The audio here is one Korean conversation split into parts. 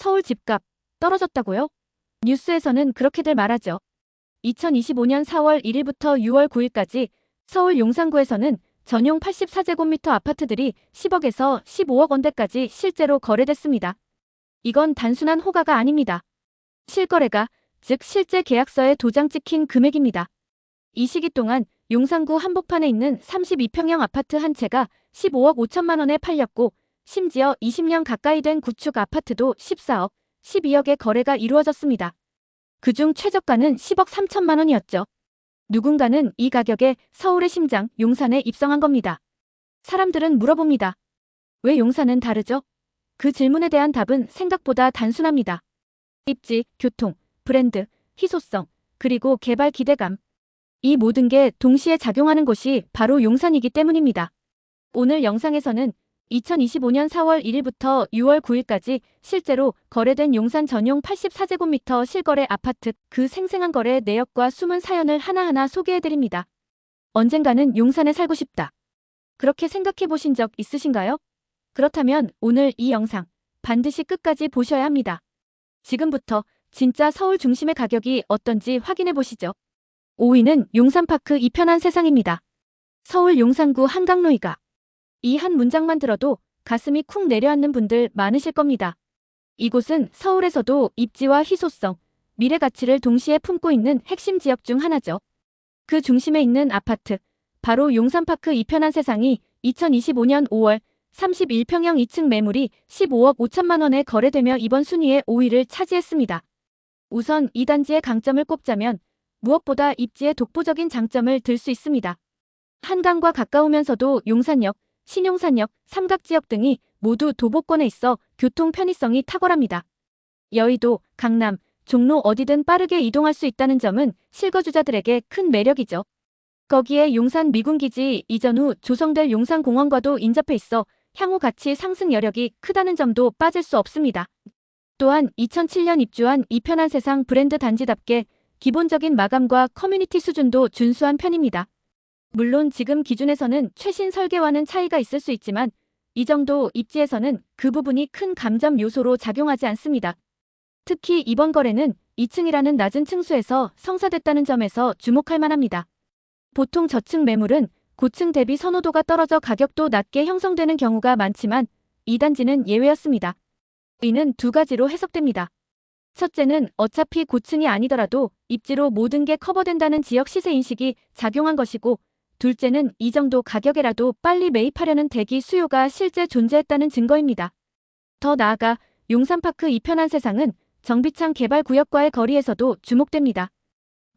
서울 집값 떨어졌다고요? 뉴스에서는 그렇게들 말하죠. 2025년 4월 1일부터 6월 9일까지 서울 용산구에서는 전용 84제곱미터 아파트들이 10억에서 15억 원대까지 실제로 거래됐습니다. 이건 단순한 호가가 아닙니다. 실거래가, 즉 실제 계약서에 도장 찍힌 금액입니다. 이 시기 동안 용산구 한복판에 있는 32평형 아파트 한 채가 15억 5천만 원에 팔렸고, 심지어 20년 가까이 된 구축 아파트도 14억, 12억의 거래가 이루어졌습니다. 그중 최저가는 10억 3천만 원이었죠. 누군가는 이 가격에 서울의 심장, 용산에 입성한 겁니다. 사람들은 물어봅니다. 왜 용산은 다르죠? 그 질문에 대한 답은 생각보다 단순합니다. 입지, 교통, 브랜드, 희소성, 그리고 개발 기대감. 이 모든 게 동시에 작용하는 곳이 바로 용산이기 때문입니다. 오늘 영상에서는 2025년 4월 1일부터 6월 9일까지 실제로 거래된 용산 전용 84제곱미터 실거래 아파트 그 생생한 거래 내역과 숨은 사연을 하나하나 소개해드립니다. 언젠가는 용산에 살고 싶다. 그렇게 생각해 보신 적 있으신가요? 그렇다면 오늘 이 영상 반드시 끝까지 보셔야 합니다. 지금부터 진짜 서울 중심의 가격이 어떤지 확인해 보시죠. 5위는 용산파크 이편한 세상입니다. 서울 용산구 한강로이가. 이 한 문장만 들어도 가슴이 쿵 내려앉는 분들 많으실 겁니다. 이곳은 서울에서도 입지와 희소성, 미래 가치를 동시에 품고 있는 핵심 지역 중 하나죠. 그 중심에 있는 아파트, 바로 용산파크 이편한 세상이 2025년 5월 31평형 2층 매물이 15억 5천만 원에 거래되며 이번 순위에 5위를 차지했습니다. 우선 이 단지의 강점을 꼽자면 무엇보다 입지의 독보적인 장점을 들 수 있습니다. 한강과 가까우면서도 용산역, 신용산역, 삼각지역 등이 모두 도보권에 있어 교통 편의성이 탁월합니다. 여의도, 강남, 종로 어디든 빠르게 이동할 수 있다는 점은 실거주자들에게 큰 매력이죠. 거기에 용산 미군기지 이전 후 조성될 용산공원과도 인접해 있어 향후 가치 상승 여력이 크다는 점도 빠질 수 없습니다. 또한 2007년 입주한 이편한 세상 브랜드 단지답게 기본적인 마감과 커뮤니티 수준도 준수한 편입니다. 물론 지금 기준에서는 최신 설계와는 차이가 있을 수 있지만 이 정도 입지에서는 그 부분이 큰 감점 요소로 작용하지 않습니다. 특히 이번 거래는 2층이라는 낮은 층수에서 성사됐다는 점에서 주목할 만합니다. 보통 저층 매물은 고층 대비 선호도가 떨어져 가격도 낮게 형성되는 경우가 많지만 이 단지는 예외였습니다. 이는 두 가지로 해석됩니다. 첫째는 어차피 고층이 아니더라도 입지로 모든 게 커버된다는 지역 시세 인식이 작용한 것이고, 둘째는 이 정도 가격에라도 빨리 매입하려는 대기 수요가 실제 존재했다는 증거입니다. 더 나아가 용산파크 이편한 세상은 정비창 개발구역과의 거리에서도 주목됩니다.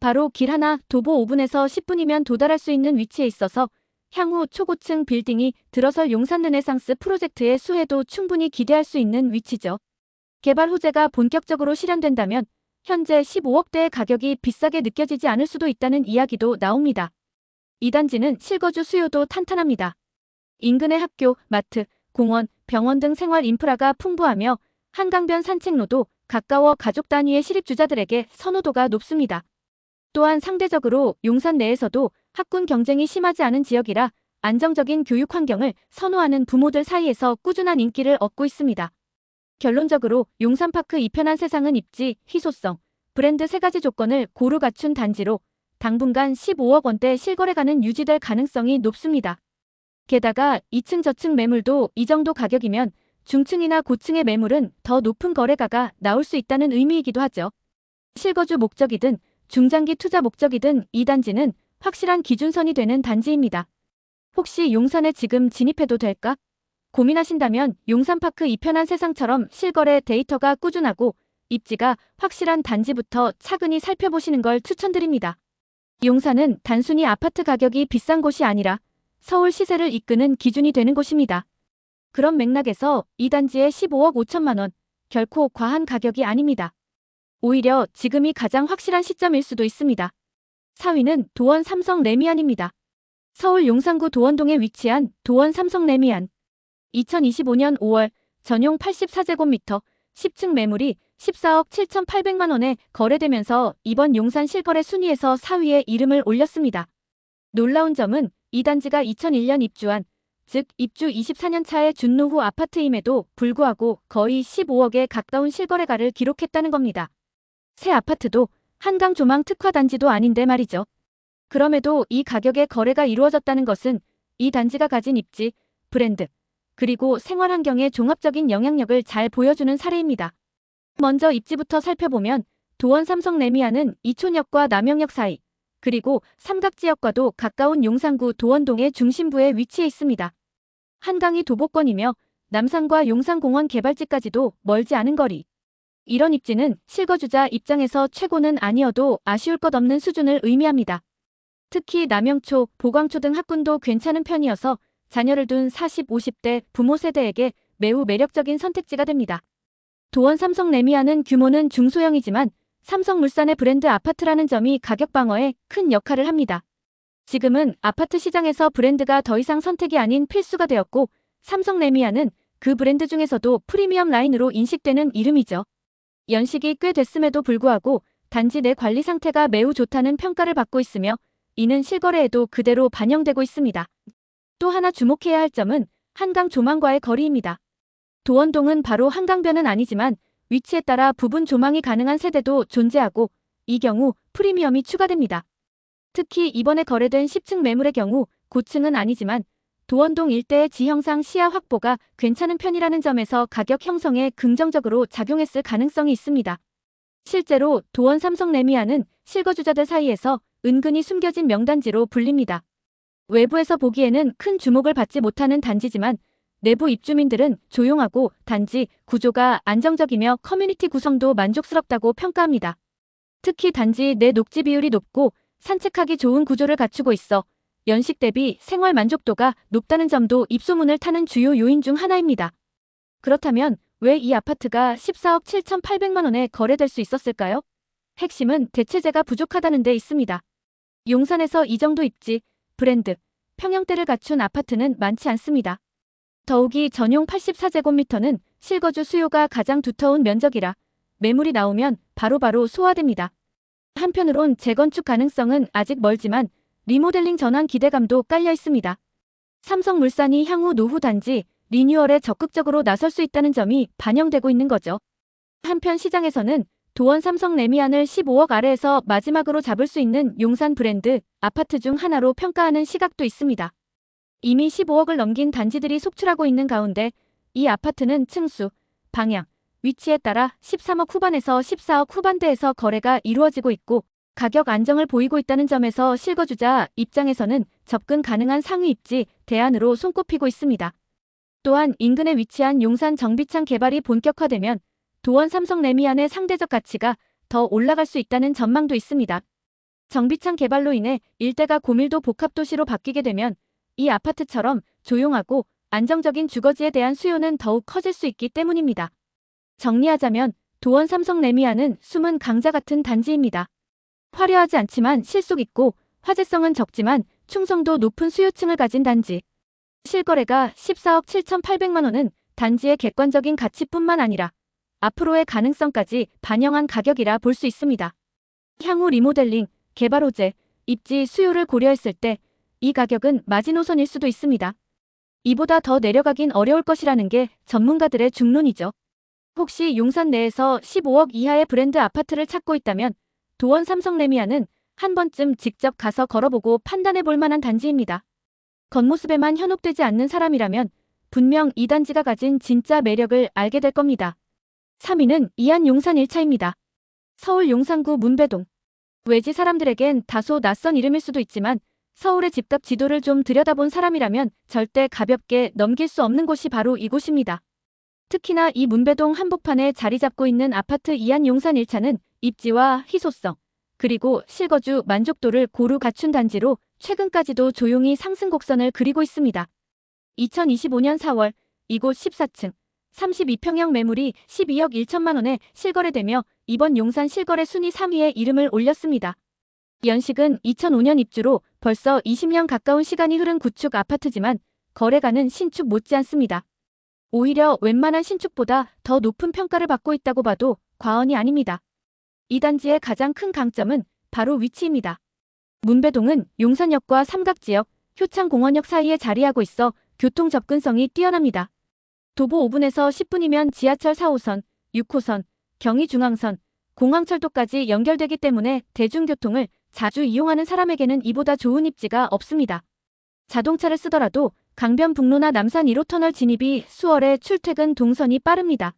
바로 길 하나 도보 5분에서 10분이면 도달할 수 있는 위치에 있어서 향후 초고층 빌딩이 들어설 용산 르네상스 프로젝트의 수혜도 충분히 기대할 수 있는 위치죠. 개발 호재가 본격적으로 실현된다면 현재 15억대의 가격이 비싸게 느껴지지 않을 수도 있다는 이야기도 나옵니다. 이 단지는 실거주 수요도 탄탄합니다. 인근의 학교, 마트, 공원, 병원 등 생활 인프라가 풍부하며 한강변 산책로도 가까워 가족 단위의 시립주자들에게 선호도가 높습니다. 또한 상대적으로 용산 내에서도 학군 경쟁이 심하지 않은 지역이라 안정적인 교육 환경을 선호하는 부모들 사이에서 꾸준한 인기를 얻고 있습니다. 결론적으로 용산파크 이편한 세상은 입지, 희소성, 브랜드 세 가지 조건을 고루 갖춘 단지로 당분간 15억 원대 실거래가는 유지될 가능성이 높습니다. 게다가 2층 저층 매물도 이 정도 가격이면 중층이나 고층의 매물은 더 높은 거래가가 나올 수 있다는 의미이기도 하죠. 실거주 목적이든 중장기 투자 목적이든 이 단지는 확실한 기준선이 되는 단지입니다. 혹시 용산에 지금 진입해도 될까? 고민하신다면 용산파크 이편한 세상처럼 실거래 데이터가 꾸준하고 입지가 확실한 단지부터 차근히 살펴보시는 걸 추천드립니다. 용산은 단순히 아파트 가격이 비싼 곳이 아니라 서울 시세를 이끄는 기준이 되는 곳입니다. 그런 맥락에서 이 단지의 15억 5천만 원, 결코 과한 가격이 아닙니다. 오히려 지금이 가장 확실한 시점일 수도 있습니다. 4위는 도원 삼성 레미안입니다. 서울 용산구 도원동에 위치한 도원 삼성 레미안. 2025년 5월 전용 84제곱미터 10층 매물이 14억 7,800만 원에 거래되면서 이번 용산 실거래 순위에서 4위에 이름을 올렸습니다. 놀라운 점은 이 단지가 2001년 입주한 즉 입주 24년 차의 준노후 아파트임에도 불구하고 거의 15억에 가까운 실거래가를 기록했다는 겁니다. 새 아파트도 한강 조망 특화 단지도 아닌데 말이죠. 그럼에도 이 가격에 거래가 이루어졌다는 것은 이 단지가 가진 입지, 브랜드, 그리고 생활 환경의 종합적인 영향력을 잘 보여주는 사례입니다. 먼저 입지부터 살펴보면 도원 삼성 레미안은 이촌역과 남영역 사이, 그리고 삼각지역과도 가까운 용산구 도원동의 중심부에 위치해 있습니다. 한강이 도보권이며 남산과 용산공원 개발지까지도 멀지 않은 거리. 이런 입지는 실거주자 입장에서 최고는 아니어도 아쉬울 것 없는 수준을 의미합니다. 특히 남영초, 보광초 등 학군도 괜찮은 편이어서 자녀를 둔 40, 50대 부모 세대에게 매우 매력적인 선택지가 됩니다. 도원 삼성 레미안은 규모는 중소형이지만 삼성물산의 브랜드 아파트라는 점이 가격 방어에 큰 역할을 합니다. 지금은 아파트 시장에서 브랜드가 더 이상 선택이 아닌 필수가 되었고 삼성 레미안은 그 브랜드 중에서도 프리미엄 라인으로 인식되는 이름이죠. 연식이 꽤 됐음에도 불구하고 단지 내 관리 상태가 매우 좋다는 평가를 받고 있으며 이는 실거래에도 그대로 반영되고 있습니다. 또 하나 주목해야 할 점은 한강 조망과의 거리입니다. 도원동은 바로 한강변은 아니지만 위치에 따라 부분 조망이 가능한 세대도 존재하고 이 경우 프리미엄이 추가됩니다. 특히 이번에 거래된 10층 매물의 경우 고층은 아니지만 도원동 일대의 지형상 시야 확보가 괜찮은 편이라는 점에서 가격 형성에 긍정적으로 작용했을 가능성이 있습니다. 실제로 도원 삼성 레미안은 실거주자들 사이에서 은근히 숨겨진 명단지로 불립니다. 외부에서 보기에는 큰 주목을 받지 못하는 단지지만 내부 입주민들은 조용하고 단지 구조가 안정적이며 커뮤니티 구성도 만족스럽다고 평가합니다. 특히 단지 내 녹지 비율이 높고 산책하기 좋은 구조를 갖추고 있어 연식 대비 생활 만족도가 높다는 점도 입소문을 타는 주요 요인 중 하나입니다. 그렇다면 왜 이 아파트가 14억 7,800만 원에 거래될 수 있었을까요? 핵심은 대체재가 부족하다는 데 있습니다. 용산에서 이 정도 입지, 브랜드, 평형대를 갖춘 아파트는 많지 않습니다. 더욱이 전용 84제곱미터는 실거주 수요가 가장 두터운 면적이라 매물이 나오면 바로바로 소화됩니다. 한편으론 재건축 가능성은 아직 멀지만 리모델링 전환 기대감도 깔려 있습니다. 삼성물산이 향후 노후 단지 리뉴얼에 적극적으로 나설 수 있다는 점이 반영되고 있는 거죠. 한편 시장에서는 도원 삼성 레미안을 15억 아래에서 마지막으로 잡을 수 있는 용산 브랜드 아파트 중 하나로 평가하는 시각도 있습니다. 이미 15억을 넘긴 단지들이 속출하고 있는 가운데 이 아파트는 층수, 방향, 위치에 따라 13억 후반에서 14억 후반대에서 거래가 이루어지고 있고 가격 안정을 보이고 있다는 점에서 실거주자 입장에서는 접근 가능한 상위 입지 대안으로 손꼽히고 있습니다. 또한 인근에 위치한 용산 정비창 개발이 본격화되면 도원 삼성 레미안의 상대적 가치가 더 올라갈 수 있다는 전망도 있습니다. 정비창 개발로 인해 일대가 고밀도 복합도시로 바뀌게 되면 이 아파트처럼 조용하고 안정적인 주거지에 대한 수요는 더욱 커질 수 있기 때문입니다. 정리하자면 도원 삼성 레미안은 숨은 강자 같은 단지입니다. 화려하지 않지만 실속 있고 화제성은 적지만 충성도 높은 수요층을 가진 단지. 실거래가 14억 7,800만 원은 단지의 객관적인 가치뿐만 아니라 앞으로의 가능성까지 반영한 가격이라 볼 수 있습니다. 향후 리모델링, 개발 호재, 입지 수요를 고려했을 때 이 가격은 마지노선일 수도 있습니다. 이보다 더 내려가긴 어려울 것이라는 게 전문가들의 중론이죠. 혹시 용산 내에서 15억 이하의 브랜드 아파트를 찾고 있다면 도원 삼성 레미안은 한 번쯤 직접 가서 걸어보고 판단해 볼 만한 단지입니다. 겉모습에만 현혹되지 않는 사람이라면 분명 이 단지가 가진 진짜 매력을 알게 될 겁니다. 3위는 이안 용산 1차입니다. 서울 용산구 문배동. 외지 사람들에겐 다소 낯선 이름일 수도 있지만 서울의 집값 지도를 좀 들여다본 사람이라면 절대 가볍게 넘길 수 없는 곳이 바로 이곳입니다. 특히나 이 문배동 한복판에 자리 잡고 있는 아파트 이안 용산 1차는 입지와 희소성, 그리고 실거주 만족도를 고루 갖춘 단지로 최근까지도 조용히 상승 곡선을 그리고 있습니다. 2025년 4월 이곳 14층 32평형 매물이 12억 1천만 원에 실거래되며 이번 용산 실거래 순위 3위에 이름을 올렸습니다. 연식은 2005년 입주로 벌써 20년 가까운 시간이 흐른 구축 아파트지만 거래가는 신축 못지않습니다. 오히려 웬만한 신축보다 더 높은 평가를 받고 있다고 봐도 과언이 아닙니다. 이 단지의 가장 큰 강점은 바로 위치입니다. 문배동은 용산역과 삼각지역, 효창공원역 사이에 자리하고 있어 교통 접근성이 뛰어납니다. 도보 5분에서 10분이면 지하철 4호선, 6호선, 경의중앙선, 공항철도까지 연결되기 때문에 대중교통을 자주 이용하는 사람에게는 이보다 좋은 입지가 없습니다. 자동차를 쓰더라도 강변북로나 남산 1호 터널 진입이 수월해 출퇴근 동선이 빠릅니다.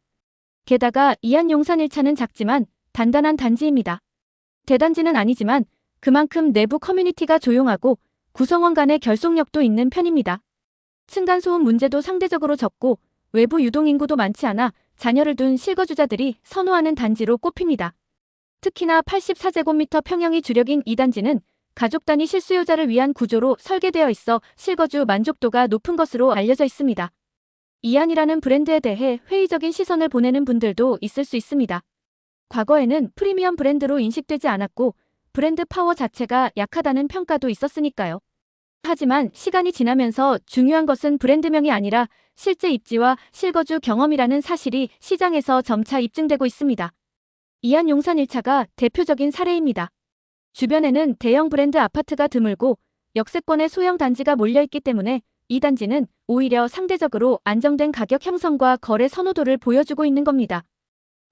게다가 이안 용산 1차는 작지만 단단한 단지입니다. 대단지는 아니지만 그만큼 내부 커뮤니티가 조용하고 구성원 간의 결속력도 있는 편입니다. 층간소음 문제도 상대적으로 적고 외부 유동인구도 많지 않아 자녀를 둔 실거주자들이 선호하는 단지로 꼽힙니다. 특히나 84제곱미터 평형이 주력인 이 단지는 가족 단위 실수요자를 위한 구조로 설계되어 있어 실거주 만족도가 높은 것으로 알려져 있습니다. 이안이라는 브랜드에 대해 회의적인 시선을 보내는 분들도 있을 수 있습니다. 과거에는 프리미엄 브랜드로 인식되지 않았고 브랜드 파워 자체가 약하다는 평가도 있었으니까요. 하지만 시간이 지나면서 중요한 것은 브랜드명이 아니라 실제 입지와 실거주 경험이라는 사실이 시장에서 점차 입증되고 있습니다. 이안 용산 1차가 대표적인 사례입니다. 주변에는 대형 브랜드 아파트가 드물고 역세권의 소형 단지가 몰려있기 때문에 이 단지는 오히려 상대적으로 안정된 가격 형성과 거래 선호도를 보여주고 있는 겁니다.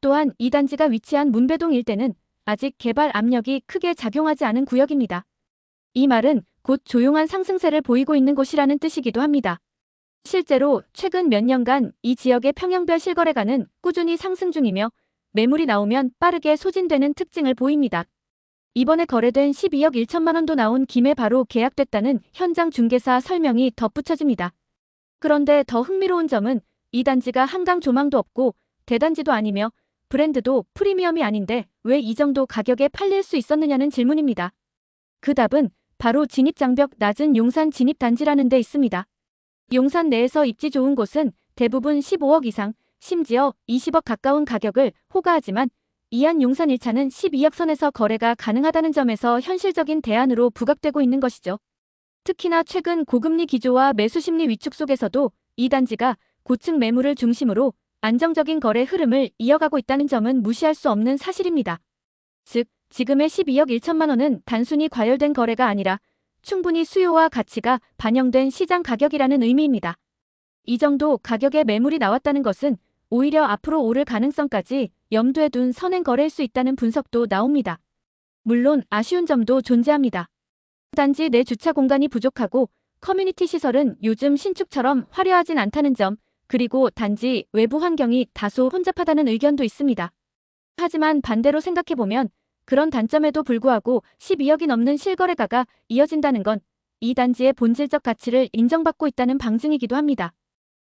또한 이 단지가 위치한 문배동 일대는 아직 개발 압력이 크게 작용하지 않은 구역입니다. 이 말은 곧 조용한 상승세를 보이고 있는 곳이라는 뜻이기도 합니다. 실제로 최근 몇 년간 이 지역의 평형별 실거래가는 꾸준히 상승 중이며 매물이 나오면 빠르게 소진되는 특징을 보입니다. 이번에 거래된 12억 1천만 원도 나온 김에 바로 계약됐다는 현장 중개사 설명이 덧붙여집니다. 그런데 더 흥미로운 점은 이 단지가 한강 조망도 없고 대단지도 아니며 브랜드도 프리미엄이 아닌데 왜 이 정도 가격에 팔릴 수 있었느냐는 질문입니다. 그 답은 바로 진입장벽 낮은 용산 진입단지라는 데 있습니다. 용산 내에서 입지 좋은 곳은 대부분 15억 이상, 심지어 20억 가까운 가격을 호가하지만 이안 용산 1차는 12억 선에서 거래가 가능하다는 점에서 현실적인 대안으로 부각되고 있는 것이죠. 특히나 최근 고금리 기조와 매수 심리 위축 속에서도 이 단지가 고층 매물을 중심으로 안정적인 거래 흐름을 이어가고 있다는 점은 무시할 수 없는 사실입니다. 즉, 지금의 12억 1천만 원은 단순히 과열된 거래가 아니라 충분히 수요와 가치가 반영된 시장 가격이라는 의미입니다. 이 정도 가격의 매물이 나왔다는 것은 오히려 앞으로 오를 가능성까지 염두에 둔 선행 거래일 수 있다는 분석도 나옵니다. 물론 아쉬운 점도 존재합니다. 단지 내 주차 공간이 부족하고 커뮤니티 시설은 요즘 신축처럼 화려하진 않다는 점, 그리고 단지 외부 환경이 다소 혼잡하다는 의견도 있습니다. 하지만 반대로 생각해보면 그런 단점에도 불구하고 12억이 넘는 실거래가가 이어진다는 건 이 단지의 본질적 가치를 인정받고 있다는 방증이기도 합니다.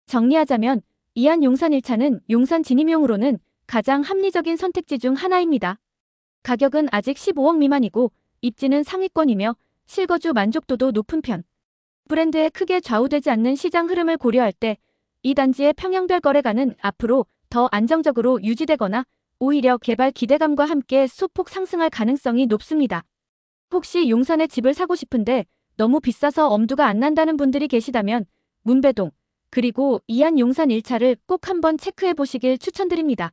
정리하자면 이안 용산 1차는 용산 진입용으로는 가장 합리적인 선택지 중 하나입니다. 가격은 아직 15억 미만이고 입지는 상위권이며 실거주 만족도도 높은 편. 브랜드에 크게 좌우되지 않는 시장 흐름을 고려할 때 이 단지의 평형별 거래가는 앞으로 더 안정적으로 유지되거나 오히려 개발 기대감과 함께 소폭 상승할 가능성이 높습니다. 혹시 용산에 집을 사고 싶은데 너무 비싸서 엄두가 안 난다는 분들이 계시다면 문배동, 그리고 이안 용산 1차를 꼭 한번 체크해 보시길 추천드립니다.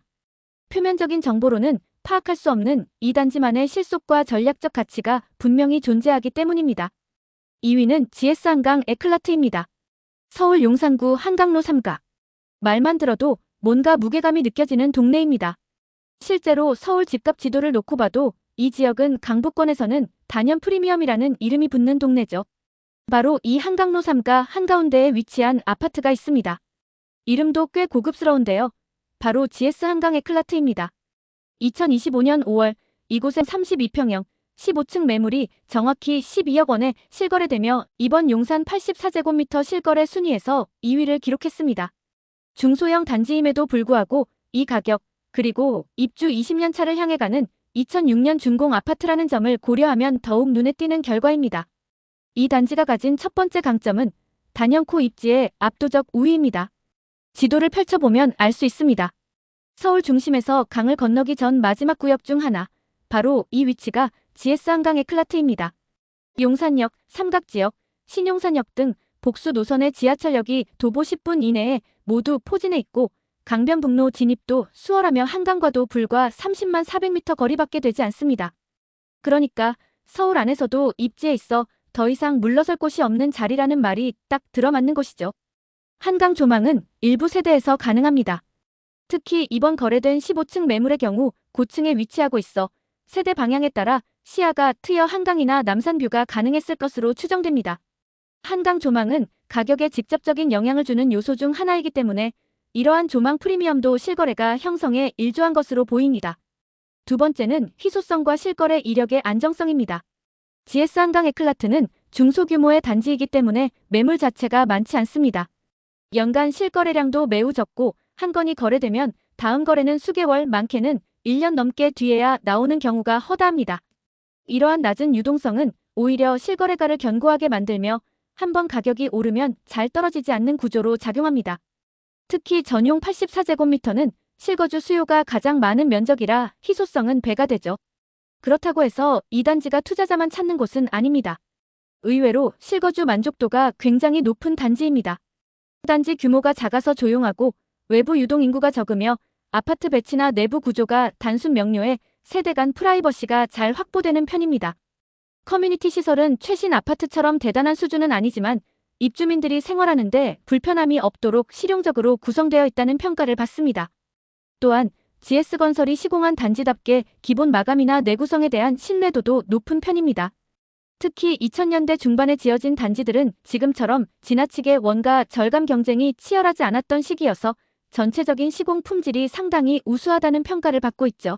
표면적인 정보로는 파악할 수 없는 이 단지만의 실속과 전략적 가치가 분명히 존재하기 때문입니다. 2위는 GS 한강 에클라트입니다. 서울 용산구 한강로 3가. 말만 들어도 뭔가 무게감이 느껴지는 동네입니다. 실제로 서울 집값 지도를 놓고 봐도 이 지역은 강북권에서는 단연 프리미엄이라는 이름이 붙는 동네죠. 바로 이 한강로 3가 한가운데에 위치한 아파트가 있습니다. 이름도 꽤 고급스러운데요. 바로 GS 한강 에클라트입니다. 2025년 5월 이곳엔 32평형 15층 매물이 정확히 12억 원에 실거래되며 이번 용산 84제곱미터 실거래 순위에서 2위를 기록했습니다. 중소형 단지임에도 불구하고 이 가격, 그리고 입주 20년 차를 향해 가는 2006년 준공 아파트라는 점을 고려하면 더욱 눈에 띄는 결과입니다. 이 단지가 가진 첫 번째 강점은 단연코 입지의 압도적 우위입니다. 지도를 펼쳐보면 알 수 있습니다. 서울 중심에서 강을 건너기 전 마지막 구역 중 하나, 바로 이 위치가 GS 한강 에클라트입니다. 용산역, 삼각지역, 신용산역 등 복수 노선의 지하철역이 도보 10분 이내에 모두 포진해 있고 강변북로 진입도 수월하며 한강과도 불과 30만 400m 거리밖에 되지 않습니다. 그러니까 서울 안에서도 입지에 있어 더 이상 물러설 곳이 없는 자리라는 말이 딱 들어맞는 곳이죠. 한강 조망은 일부 세대에서 가능합니다. 특히 이번 거래된 15층 매물의 경우 고층에 위치하고 있어 세대 방향에 따라 시야가 트여 한강이나 남산뷰가 가능했을 것으로 추정됩니다. 한강 조망은 가격에 직접적인 영향을 주는 요소 중 하나이기 때문에 이러한 조망 프리미엄도 실거래가 형성에 일조한 것으로 보입니다. 두 번째는 희소성과 실거래 이력의 안정성입니다. GS 한강 에클라트는 중소규모의 단지이기 때문에 매물 자체가 많지 않습니다. 연간 실거래량도 매우 적고 한 건이 거래되면 다음 거래는 수개월, 많게는 1년 넘게 뒤에야 나오는 경우가 허다합니다. 이러한 낮은 유동성은 오히려 실거래가를 견고하게 만들며 한번 가격이 오르면 잘 떨어지지 않는 구조로 작용합니다. 특히 전용 84제곱미터는 실거주 수요가 가장 많은 면적이라 희소성은 배가 되죠. 그렇다고 해서 이 단지가 투자자만 찾는 곳은 아닙니다. 의외로 실거주 만족도가 굉장히 높은 단지입니다. 단지 규모가 작아서 조용하고 외부 유동 인구가 적으며 아파트 배치나 내부 구조가 단순 명료해 세대 간 프라이버시가 잘 확보되는 편입니다. 커뮤니티 시설은 최신 아파트처럼 대단한 수준은 아니지만 입주민들이 생활하는데 불편함이 없도록 실용적으로 구성되어 있다는 평가를 받습니다. 또한 GS건설이 시공한 단지답게 기본 마감이나 내구성에 대한 신뢰도도 높은 편입니다. 특히 2000년대 중반에 지어진 단지들은 지금처럼 지나치게 원가 절감 경쟁이 치열하지 않았던 시기여서 전체적인 시공 품질이 상당히 우수하다는 평가를 받고 있죠.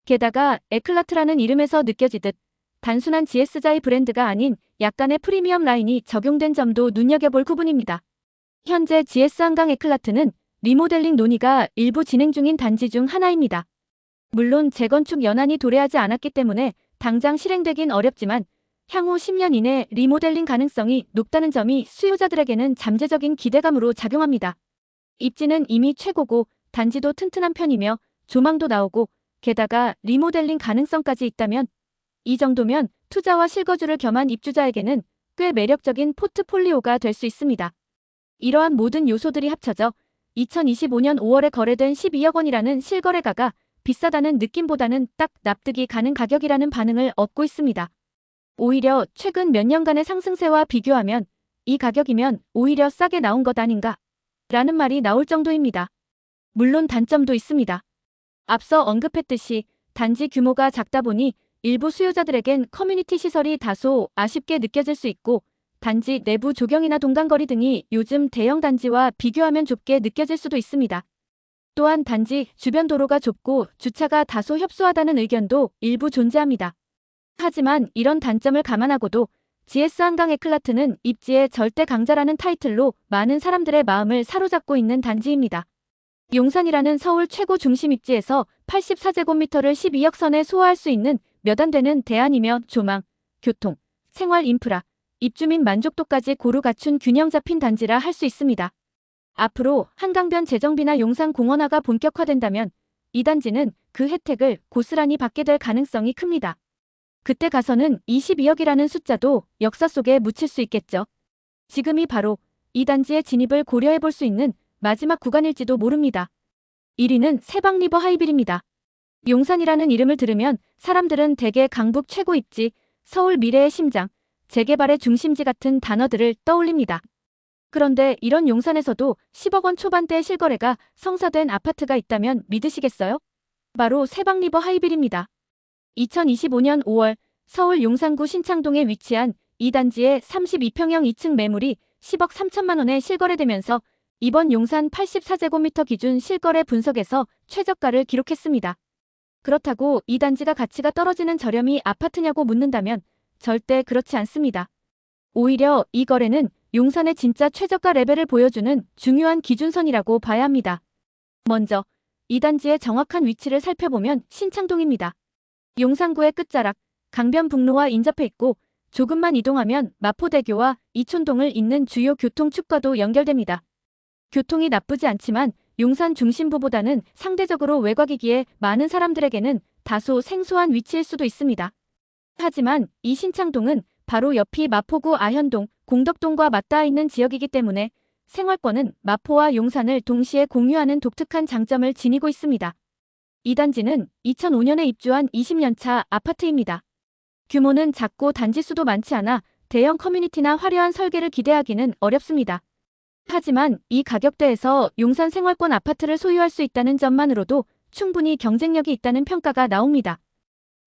게다가 에클라트라는 이름에서 느껴지듯 단순한 GS자의 브랜드가 아닌 약간의 프리미엄 라인이 적용된 점도 눈여겨볼 부분입니다. 현재 GS 한강 에클라트는 리모델링 논의가 일부 진행 중인 단지 중 하나입니다. 물론 재건축 연한이 도래하지 않았기 때문에 당장 실행되긴 어렵지만 향후 10년 이내 리모델링 가능성이 높다는 점이 수요자들에게는 잠재적인 기대감으로 작용합니다. 입지는 이미 최고고 단지도 튼튼한 편이며 조망도 나오고 게다가 리모델링 가능성까지 있다면 이 정도면 투자와 실거주를 겸한 입주자에게는 꽤 매력적인 포트폴리오가 될 수 있습니다. 이러한 모든 요소들이 합쳐져 2025년 5월에 거래된 12억 원이라는 실거래가가 비싸다는 느낌보다는 딱 납득이 가는 가격이라는 반응을 얻고 있습니다. 오히려 최근 몇 년간의 상승세와 비교하면 이 가격이면 오히려 싸게 나온 것 아닌가? 라는 말이 나올 정도입니다. 물론 단점도 있습니다. 앞서 언급했듯이 단지 규모가 작다 보니 일부 수요자들에겐 커뮤니티 시설이 다소 아쉽게 느껴질 수 있고 단지 내부 조경이나 동간거리 등이 요즘 대형 단지와 비교하면 좁게 느껴질 수도 있습니다. 또한 단지 주변 도로가 좁고 주차가 다소 협소하다는 의견도 일부 존재합니다. 하지만 이런 단점을 감안하고도 GS 한강 에클라트는 입지의 절대 강자라는 타이틀로 많은 사람들의 마음을 사로잡고 있는 단지입니다. 용산이라는 서울 최고 중심 입지에서 84제곱미터를 12억 선에 소화할 수 있는 몇 안 되는 대안이며 조망, 교통, 생활 인프라, 입주민 만족도까지 고루 갖춘 균형 잡힌 단지라 할 수 있습니다. 앞으로 한강변 재정비나 용산 공원화가 본격화된다면 이 단지는 그 혜택을 고스란히 받게 될 가능성이 큽니다. 그때 가서는 22억이라는 숫자도 역사 속에 묻힐 수 있겠죠. 지금이 바로 이 단지의 진입을 고려해 볼 수 있는 마지막 구간일지도 모릅니다. 1위는 세방리버 하이빌입니다. 용산이라는 이름을 들으면 사람들은 대개 강북 최고 입지, 서울 미래의 심장, 재개발의 중심지 같은 단어들을 떠올립니다. 그런데 이런 용산에서도 10억 원 초반대의 실거래가 성사된 아파트가 있다면 믿으시겠어요? 바로 세방리버 하이빌입니다. 2025년 5월 서울 용산구 신창동에 위치한 이 단지의 32평형 2층 매물이 10억 3천만 원에 실거래되면서 이번 용산 84제곱미터 기준 실거래 분석에서 최저가를 기록했습니다. 그렇다고 이 단지가 가치가 떨어지는 저렴이 아파트냐고 묻는다면 절대 그렇지 않습니다. 오히려 이 거래는 용산의 진짜 최저가 레벨을 보여주는 중요한 기준선이라고 봐야 합니다. 먼저 이 단지의 정확한 위치를 살펴보면 신창동입니다. 용산구의 끝자락, 강변북로와 인접해 있고 조금만 이동하면 마포대교와 이촌동을 잇는 주요 교통축과도 연결됩니다. 교통이 나쁘지 않지만 용산 중심부보다는 상대적으로 외곽이기에 많은 사람들에게는 다소 생소한 위치일 수도 있습니다. 하지만 이 신창동은 바로 옆이 마포구 아현동, 공덕동과 맞닿아 있는 지역이기 때문에 생활권은 마포와 용산을 동시에 공유하는 독특한 장점을 지니고 있습니다. 이 단지는 2005년에 입주한 20년차 아파트입니다. 규모는 작고 단지 수도 많지 않아 대형 커뮤니티나 화려한 설계를 기대하기는 어렵습니다. 하지만 이 가격대에서 용산 생활권 아파트를 소유할 수 있다는 점만으로도 충분히 경쟁력이 있다는 평가가 나옵니다.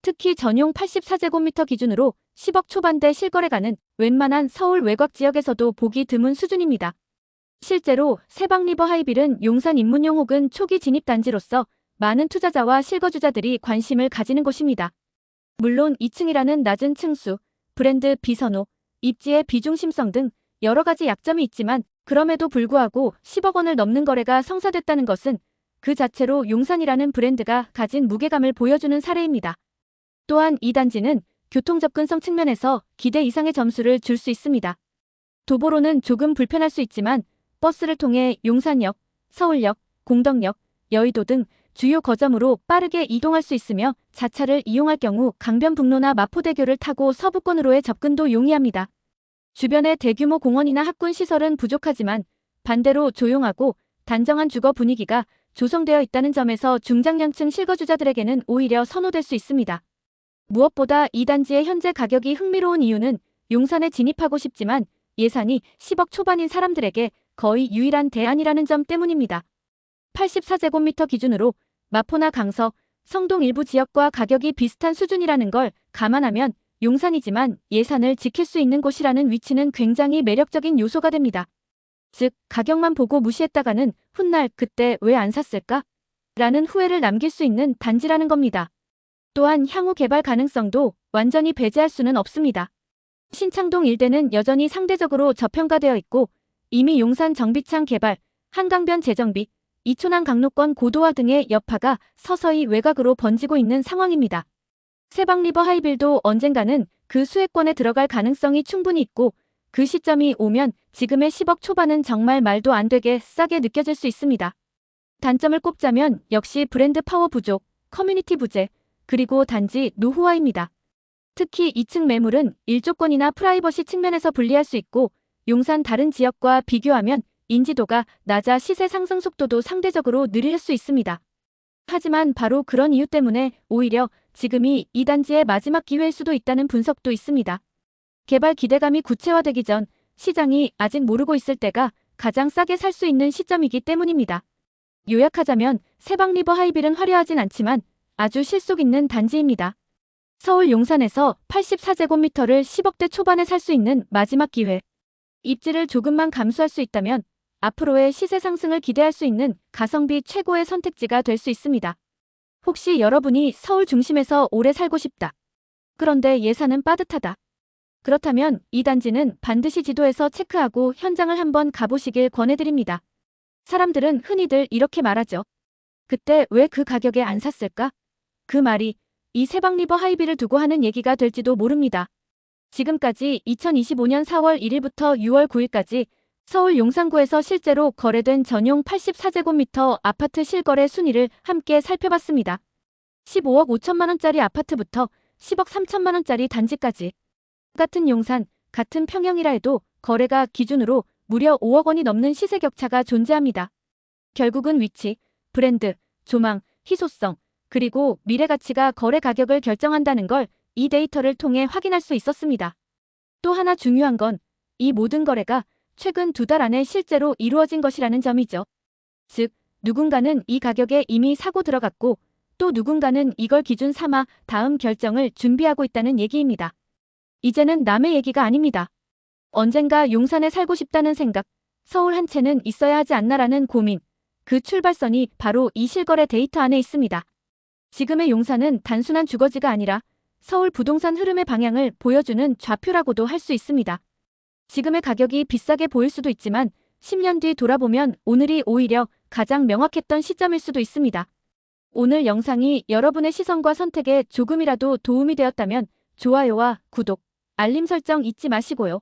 특히 전용 84제곱미터 기준으로 10억 초반대 실거래가는 웬만한 서울 외곽 지역에서도 보기 드문 수준입니다. 실제로 세방리버 하이빌은 용산 입문용 혹은 초기 진입 단지로서 많은 투자자와 실거주자들이 관심을 가지는 곳입니다. 물론 2층이라는 낮은 층수, 브랜드 비선호, 입지의 비중심성 등 여러 가지 약점이 있지만 그럼에도 불구하고 10억 원을 넘는 거래가 성사됐다는 것은 그 자체로 용산이라는 브랜드가 가진 무게감을 보여주는 사례입니다. 또한 이 단지는 교통 접근성 측면에서 기대 이상의 점수를 줄 수 있습니다. 도보로는 조금 불편할 수 있지만 버스를 통해 용산역, 서울역, 공덕역, 여의도 등 주요 거점으로 빠르게 이동할 수 있으며 자차를 이용할 경우 강변북로나 마포대교를 타고 서부권으로의 접근도 용이합니다. 주변에 대규모 공원이나 학군 시설은 부족하지만 반대로 조용하고 단정한 주거 분위기가 조성되어 있다는 점에서 중장년층 실거주자들에게는 오히려 선호될 수 있습니다. 무엇보다 이 단지의 현재 가격이 흥미로운 이유는 용산에 진입하고 싶지만 예산이 10억 초반인 사람들에게 거의 유일한 대안이라는 점 때문입니다. 84제곱미터 기준으로 마포나 강서, 성동 일부 지역과 가격이 비슷한 수준이라는 걸 감안하면 용산이지만 예산을 지킬 수 있는 곳이라는 위치는 굉장히 매력적인 요소가 됩니다. 즉, 가격만 보고 무시했다가는 훗날 그때 왜 안 샀을까? 라는 후회를 남길 수 있는 단지라는 겁니다. 또한 향후 개발 가능성도 완전히 배제할 수는 없습니다. 신창동 일대는 여전히 상대적으로 저평가되어 있고 이미 용산 정비창 개발, 한강변 재정비, 이촌항 강로권 고도화 등의 여파가 서서히 외곽으로 번지고 있는 상황입니다. 세방리버 하이빌도 언젠가는 그 수혜권에 들어갈 가능성이 충분히 있고 그 시점이 오면 지금의 10억 초반은 정말 말도 안 되게 싸게 느껴질 수 있습니다. 단점을 꼽자면 역시 브랜드 파워 부족, 커뮤니티 부재, 그리고 단지 노후화입니다. 특히 2층 매물은 일조권이나 프라이버시 측면에서 불리할 수 있고 용산 다른 지역과 비교하면 인지도가 낮아 시세 상승 속도도 상대적으로 느릴 수 있습니다. 하지만 바로 그런 이유 때문에 오히려 지금이 이 단지의 마지막 기회일 수도 있다는 분석도 있습니다. 개발 기대감이 구체화되기 전 시장이 아직 모르고 있을 때가 가장 싸게 살 수 있는 시점이기 때문입니다. 요약하자면 세방리버 하이빌은 화려하진 않지만 아주 실속 있는 단지입니다. 서울 용산에서 84제곱미터를 10억대 초반에 살 수 있는 마지막 기회. 입지를 조금만 감수할 수 있다면 앞으로의 시세 상승을 기대할 수 있는 가성비 최고의 선택지가 될 수 있습니다. 혹시 여러분이 서울 중심에서 오래 살고 싶다. 그런데 예산은 빠듯하다. 그렇다면 이 단지는 반드시 지도에서 체크하고 현장을 한번 가보시길 권해드립니다. 사람들은 흔히들 이렇게 말하죠. 그때 왜 그 가격에 안 샀을까? 그 말이 이 세방리버 하이빌을 두고 하는 얘기가 될지도 모릅니다. 지금까지 2025년 4월 1일부터 6월 9일까지 서울 용산구에서 실제로 거래된 전용 84제곱미터 아파트 실거래 순위를 함께 살펴봤습니다. 15억 5천만 원짜리 아파트부터 10억 3천만 원짜리 단지까지. 같은 용산, 같은 평형이라 해도 거래가 기준으로 무려 5억 원이 넘는 시세 격차가 존재합니다. 결국은 위치, 브랜드, 조망, 희소성, 그리고 미래 가치가 거래 가격을 결정한다는 걸 이 데이터를 통해 확인할 수 있었습니다. 또 하나 중요한 건 이 모든 거래가 최근 2달 안에 실제로 이루어진 것이라는 점이죠. 즉, 누군가는 이 가격에 이미 사고 들어갔고 또 누군가는 이걸 기준 삼아 다음 결정을 준비하고 있다는 얘기입니다. 이제는 남의 얘기가 아닙니다. 언젠가 용산에 살고 싶다는 생각, 서울 한 채는 있어야 하지 않나라는 고민, 그 출발선이 바로 이 실거래 데이터 안에 있습니다. 지금의 용산은 단순한 주거지가 아니라 서울 부동산 흐름의 방향을 보여주는 좌표라고도 할 수 있습니다. 지금의 가격이 비싸게 보일 수도 있지만 10년 뒤 돌아보면 오늘이 오히려 가장 명확했던 시점일 수도 있습니다. 오늘 영상이 여러분의 시선과 선택에 조금이라도 도움이 되었다면 좋아요와 구독, 알림 설정 잊지 마시고요.